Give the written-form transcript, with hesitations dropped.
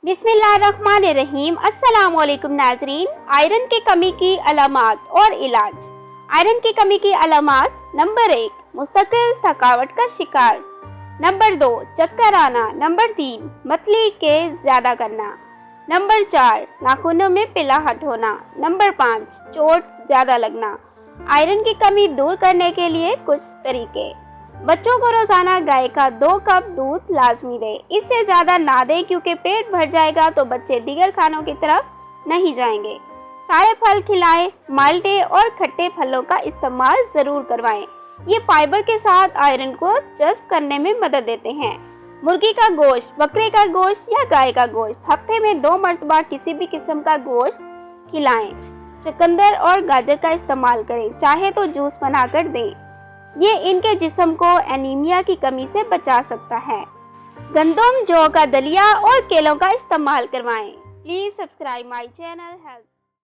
बिस्मिल्लाहिर्रहमानिर्रहीम। अस्सलामुअलैकुम नाजरीन। आयरन की कमी की अलामात और इलाज। आयरन की कमी की अलामात। नंबर 1, मुस्तकिल थकावट का शिकार। नंबर 2, चक्कर आना। नंबर 3, मतली के ज्यादा करना। नंबर 4, नाखूनों में पिलाहट होना। नंबर 5, चोट ज्यादा लगना। आयरन की कमी दूर करने के लिए कुछ तरीके। बच्चों को रोजाना गाय का 2 कप दूध लाजमी दें। इससे ज्यादा ना दें क्योंकि पेट भर जाएगा तो बच्चे दीगर खानों की तरफ नहीं जाएंगे। सारे फल खिलाएं। माल्टे और खट्टे फलों का इस्तेमाल जरूर करवाएं। ये फाइबर के साथ आयरन को जज़्ब करने में मदद देते हैं। मुर्गी का गोश्त, बकरे का गोश्त या गाय का गोश्त हफ्ते में 2 मरतबा किसी भी किस्म का गोश्त खिलाएं। चुकंदर और गाजर का इस्तेमाल करें, चाहे तो जूस बनाकर दें। ये इनके जिस्म को एनीमिया की कमी से बचा सकता है। गंदम, जौ का दलिया और केलों का इस्तेमाल करवाएं। Please subscribe my channel health.